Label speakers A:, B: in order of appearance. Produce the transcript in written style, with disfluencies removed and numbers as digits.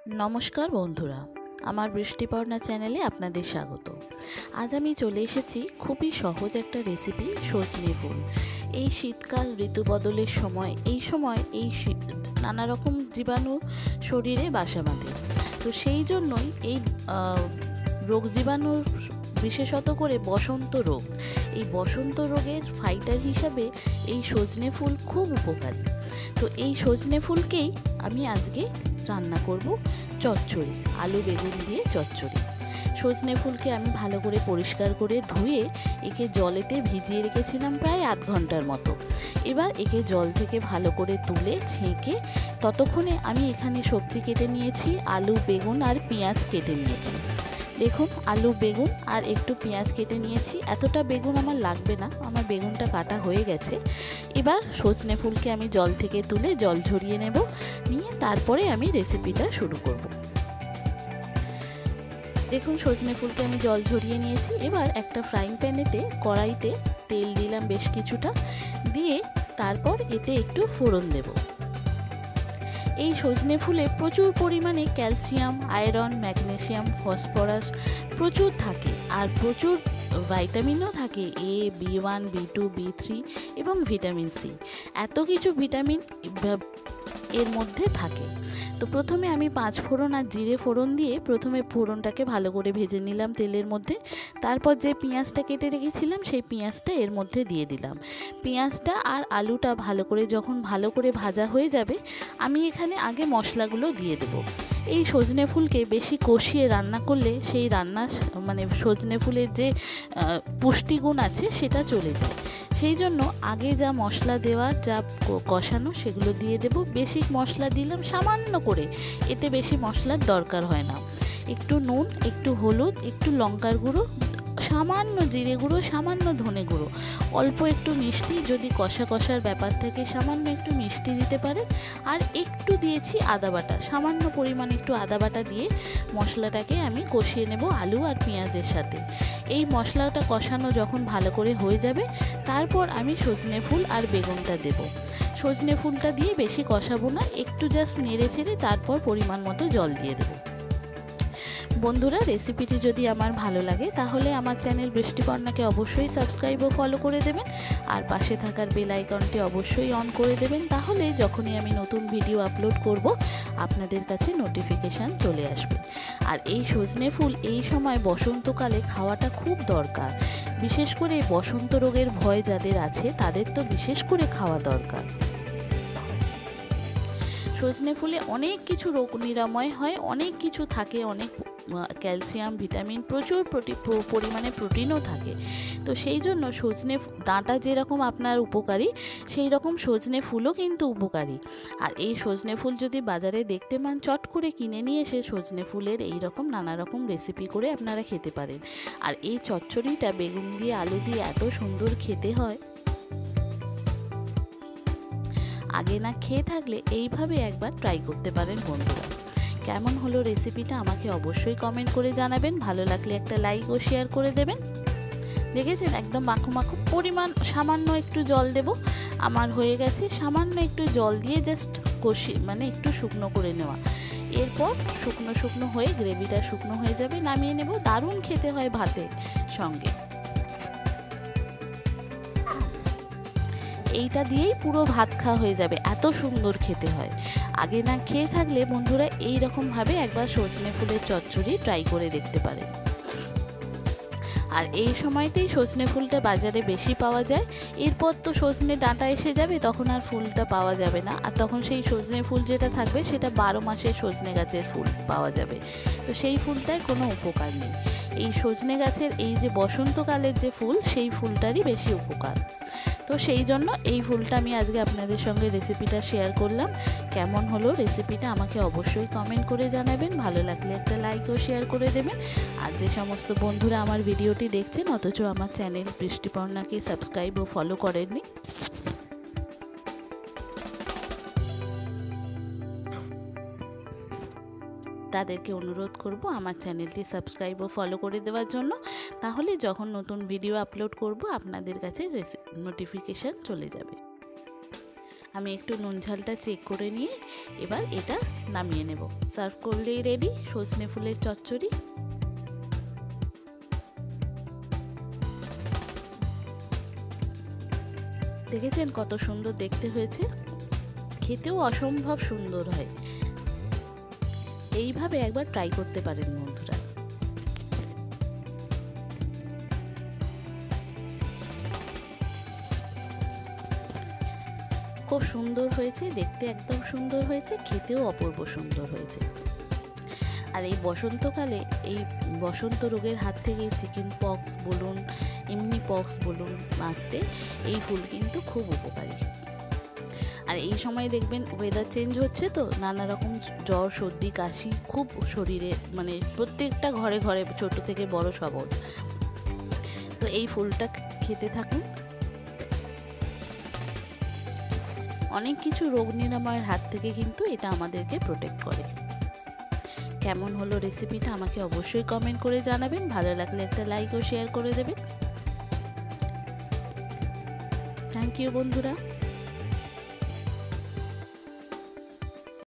A: নমস্কার বন্ধুরা, আমার বৃষ্টিপর্ণা চ্যানেলে আপনাদের স্বাগত। আজ আমি চলে এসেছি খুবই সহজ একটা রেসিপি, সজনে ফুল। এই শীতকাল ঋতু বদলের সময় এই নানা রকম জীবাণু শরীরে বাসা বাঁধে। তো সেই জন্যই এই রোগ জীবাণুর, বিশেষত করে বসন্ত রোগ, এই বসন্ত রোগের ফাইটার হিসাবে এই সজনে ফুল খুব উপকারী। তো এই সজনে ফুলকেই আমি আজকে রান্না করব চচ্চড়ি, আলু বেগুন দিয়ে চচ্চড়ি। সজনে ফুলকে আমি ভালো করে পরিষ্কার করে ধুয়ে একে জলেতে ভিজিয়ে রেখেছিলাম প্রায় আধ ঘন্টার মতো। এবার একে জল থেকে ভালো করে তুলে ছেঁকে ততক্ষণে আমি এখানে সবজি কেটে নিয়েছি, আলু বেগুন আর পেঁয়াজ কেটে নিয়েছি। দেখুন, আলু বেগুন আর একটু পেঁয়াজ কেটে নিয়েছি। এতটা বেগুন আমার লাগবে না, আমার বেগুনটা কাটা হয়ে গেছে। এবার সজনে ফুলকে আমি জল থেকে তুলে জল ঝরিয়ে নেব, নিয়ে তারপরে আমি রেসিপিটা শুরু করব। দেখুন, সজনে ফুলকে আমি জল ঝরিয়ে নিয়েছি। এবার একটা ফ্রাইং প্যানেতে কড়াইতে তেল দিলাম বেশ কিছুটা, দিয়ে তারপর এতে একটু ফোড়ন দেব। এই সজনে ফুলে প্রচুর পরিমাণে ক্যালসিয়াম, আয়রন, ম্যাগনেসিয়াম, ফসফরাস প্রচুর থাকে, আর প্রচুর ভাইটামিনও থাকে, এ, B1, B2, B3 এবং ভিটামিন সি। এত কিছু ভিটামিন এর মধ্যে থাকে। তো প্রথমে আমি 5 ফোড়ন আর জিরে ফোড়ন দিয়ে প্রথমে ফোড়নটাকে ভালো করে ভেজে নিলাম তেলের মধ্যে। তারপর যে পেঁয়াজটা কেটে রেখেছিলাম সেই পেঁয়াজটা এর মধ্যে দিয়ে দিলাম। পেঁয়াজটা আর আলুটা যখন ভালো করে ভাজা হয়ে যাবে, আমি এখানে আগে মশলাগুলো দিয়ে দেবো। এই সজনে ফুলকে বেশি কষিয়ে রান্না করলে সেই সজনে ফুলের যে পুষ্টিগুণ আছে সেটা চলে যায়। সেই জন্য আগে যা মশলা দেওয়ার, যা কষানো, সেগুলো দিয়ে দেব। বেশি মশলা দিলাম সামান্য করে, এতে বেশি মশলার দরকার হয় না। একটু নুন, একটু হলুদ, একটু লঙ্কার গুঁড়ো, সামান্য জিরে গুঁড়ো, সামান্য ধনে গুঁড়ো, অল্প একটু মিষ্টি, যদি কষার ব্যাপার থেকে সামান্য একটু মিষ্টি দিতে পারেন। আর একটু দিয়েছি আদা বাটা, সামান্য পরিমাণে একটু আদা বাটা দিয়ে মশলাটাকে আমি কষিয়ে নেব আলু আর পেঁয়াজের সাথে। এই মশলাটা কষানো যখন ভালো করে হয়ে যাবে, তারপর আমি সজনে ফুল আর বেগুনটা দেব। সজনে ফুলটা দিয়ে বেশি কষাবো না, একটু জাস্ট নেড়ে ছেড়ে তারপর পরিমাণ মতো জল দিয়ে দেবো। বন্ধুরা, রেসিপিটি যদি আমার ভালো লাগে তাহলে আমার চ্যানেল বৃষ্টিপর্ণাকে অবশ্যই সাবস্ক্রাইব ও ফলো করে দেবেন, আর পাশে থাকার বেল আইকনটি অবশ্যই অন করে দেবেন। তাহলে যখনই আমি নতুন ভিডিও আপলোড করব, আপনাদের কাছে নোটিফিকেশান চলে আসবে। আর এই সজনে ফুল এই সময় বসন্তকালে খাওয়াটা খুব দরকার। বিশেষ করে বসন্ত রোগের ভয় যাদের আছে তাদের তো বিশেষ করে খাওয়া দরকার। সজনে ফুলে অনেক কিছু রোগ নিরাময় হয়, অনেক কিছু থাকে, অনেক ক্যালসিয়াম, ভিটামিন, প্রচুর পরিমাণে প্রোটিনও থাকে। তো সেই জন্য সজনে ডাঁটা যেরকম আপনার উপকারী, সেই রকম সজনে ফুলও কিন্তু উপকারী। আর এই সজনে ফুল যদি বাজারে দেখতে পান, চট করে কিনে নিয়ে এসে সজনে ফুলের এই রকম নানা রকম রেসিপি করে আপনারা খেতে পারেন। আর এই চচ্চড়িটা বেগুন দিয়ে, আলু দিয়ে এত সুন্দর খেতে হয়, আগে না খেয়ে থাকলে এইভাবে একবার ট্রাই করতে পারেন বন্ধুরা। কেমন হলো রেসিপিটা আমাকে অবশ্যই কমেন্ট করে জানাবেন। ভালো লাগলে একটা লাইক ও শেয়ার করে দেবেন। দেখেছেন, একদম মাখো মাখো, পরিমাণ সামান্য একটু জল দেব। আমার হয়ে গেছে, সামান্য একটু জল দিয়ে জাস্ট একটু শুকনো করে নেওয়া। এরপর শুকনো হয়ে গ্রেভিটা শুকনো হয়ে যাবে, নামিয়ে নেব। দারুণ খেতে হয় ভাতের সঙ্গে। এইটা দিয়েই পুরো ভাত খাওয়া হয়ে যাবে, এত সুন্দর খেতে হয়। আগে না খেয়ে থাকলে বন্ধুরা এই রকমভাবে একবার সজনে ফুলের চচ্চড়ি ট্রাই করে দেখতে পারেন। আর এই সময়তেই সজনে ফুলটা বাজারে বেশি পাওয়া যায়। এরপর তো সজনে ডাঁটা এসে যাবে, তখন আর ফুলটা পাওয়া যাবে না। আর তখন সেই সজনে ফুল যেটা থাকবে সেটা 12 মাসের সজনে গাছের ফুল পাওয়া যাবে। তো সেই ফুলটায় কোনো উপকার নেই। এই সজনে গাছের এই যে বসন্তকালের যে ফুল, সেই ফুলটারই বেশি উপকার। তো সেই জন্য এই ফুলটা আমি আজকে আপনাদের সঙ্গে রেসিপিটা শেয়ার করলাম। কেমন হলো রেসিপিটা আমাকে অবশ্যই কমেন্ট করে জানাবেন। ভালো লাগলে একটা লাইক ও শেয়ার করে দেবেন। আর যে সমস্ত বন্ধুরা আমার ভিডিওটি দেখছেন অথচ আমার চ্যানেল বৃষ্টিপর্ণাকে সাবস্ক্রাইব ও ফলো করেননি, তাদেরকে অনুরোধ করব আমার চ্যানেলটি সাবস্ক্রাইব ও ফলো করে দেওয়ার জন্য। তাহলে যখন নতুন ভিডিও আপলোড করব আপনাদের কাছে নোটিফিকেশান চলে যাবে। আমি একটু নুন ঝালটা চেক করে নিয়ে এবার এটা নামিয়ে নেব। সার্ভ করলেই রেডি সজনে ফুলের চচ্চড়ি। দেখেছেন কত সুন্দর দেখতে হয়েছে, খেতেও অসম্ভব সুন্দর হয়। এইভাবে একবার ট্রাই করতে পারেন বন্ধুরা। খুব সুন্দর হয়েছে দেখতে, একদম সুন্দর হয়েছে, খেতেও অপূর্ব সুন্দর হয়েছে। আর এই বসন্তকালে এই বসন্ত রোগের হাত থেকে চিকেন পক্স বলুন, এমনি পক্স বলুন, বাঁচতে এই ফুল কিন্তু খুব উপকারী। আর এই সময় দেখবেন ওয়েদার চেঞ্জ হচ্ছে তো নানা রকম জ্বর সর্দি কাশি খুব শরীরে, মানে প্রত্যেকটা ঘরে ঘরে ছোট থেকে বড় সবর। তো এই ফুলটা খেতে থাকুন, অনেক কিছু রোগ নিরাময়ের হাত থেকে কিন্তু এটা আমাদেরকে প্রোটেক্ট করে। কেমন হলো রেসিপিটা আমাকে অবশ্যই কমেন্ট করে জানাবেন, ভালো লাগলে একটা লাইক ও শেয়ার করে দেবেন। থ্যাংক ইউ বন্ধুরা।